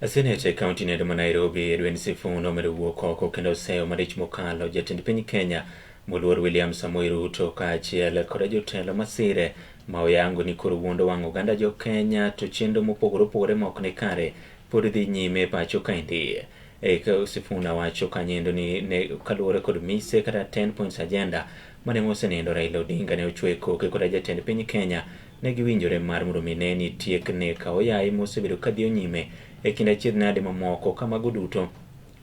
Seneta kaunti ne ma Nairobi Edwin Sifuna omeruok oko kendo oseyo marich mokalo jatend piny Kenya moluor William Samoei Ruto kaachiel kod jotelo masire ma oyango ni koro wuondo wang' oganda jo Kenya to chenro mopogore opogore ma ok ni kare pod dhi nyime pacho kaendi. Sifuna wacho kanyendo ni kaluwore kod mise kata 10 points agenda mane mosenindo Raila Odinga ne ochwe koke kod jatend piny Kenya ne giwinjore mar mondo ne nitie nek oyaye mosebedo ka dhi nyime e kind achiedh nade mamoko kamago duto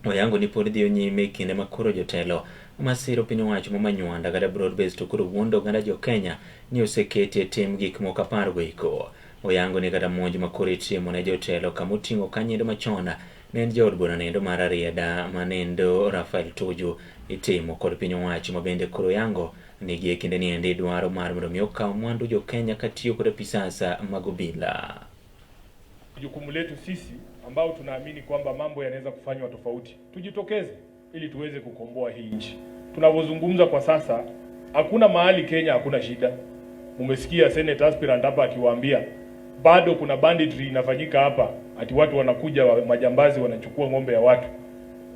oyango ni pod dhi nyime kinde ma koro jotelo masiro piny owacho mamanywanda kata broad based to koro wuondo oganda jo Kenya ni osekete tim gik moko apar goiko. Oyango ni kata monj ma koro itimo ne jotelo kamoting'o kanyendo machon ne en jaod bura nendo mar Arieda manendo Rafael Tuju itimo kod piny owacho mabende koro yango nigi e kinde ni endi dwaro mar mondo mi okaw mwandu jo Kenya katiyo kod pisasa mag obila. Jukumu letu sisi ambao tunaamini kwamba mambo yanaweza kufanywa tofauti, tujitokeze ili tuweze kukomboa hii nchi. Tunapozungumza kwa sasa, hakuna mahali Kenya hakuna shida. Umesikia Senator aspirant hapa akiwaambia bado kuna banditry inafanyika hapa, ati watu wanakuja majambazi wanachukua ng'ombe ya watu.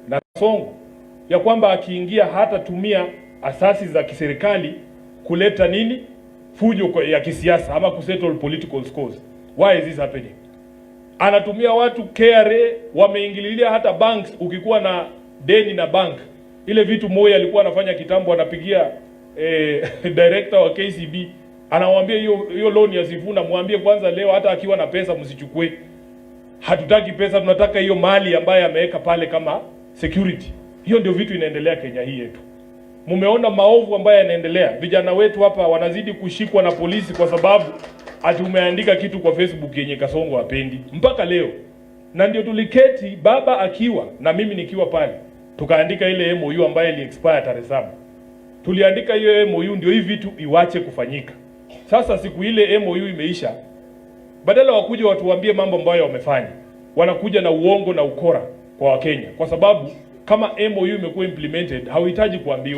Na songo ya kwamba akiingia hata tumia asasi za kiserikali kuleta nini? Fujo ya kisiasa ama kusettle political scores. Why is this happening? Anatumia watu KRA wameingililia hata banks. Ukikuwa na deni na bank, ile vitu Moi alikuwa anafanya kitambo, anapigia director wa KCB anawaambia hiyo loan ya Sifuna muambie kwanza leo hata akiwa na pesa msichukue. Hatutaki pesa, tunataka hiyo mali ambayo ameweka pale kama security. Hiyo ndio vitu inaendelea Kenya hii yetu. Mumeona maovu ambayo yanaendelea. Vijana wetu hapa wanazidi kushikwa na polisi kwa sababu ati umeandika kitu kwa Facebook yenye Kasongo hapendi mpaka leo. Na ndio tuliketi baba akiwa na mimi nikiwa pale, tukaandika ile MOU ambayo ili expire tarehe 7. Tuliandika hiyo MOU ndio hivi vitu iwache kufanyika. Sasa siku ile MOU imeisha, badala wakuje watuambie mambo ambayo wamefanya, wanakuja na uongo na ukora kwa Wakenya, kwa sababu kama MOU imekuwa implemented hauhitaji kuambiwa.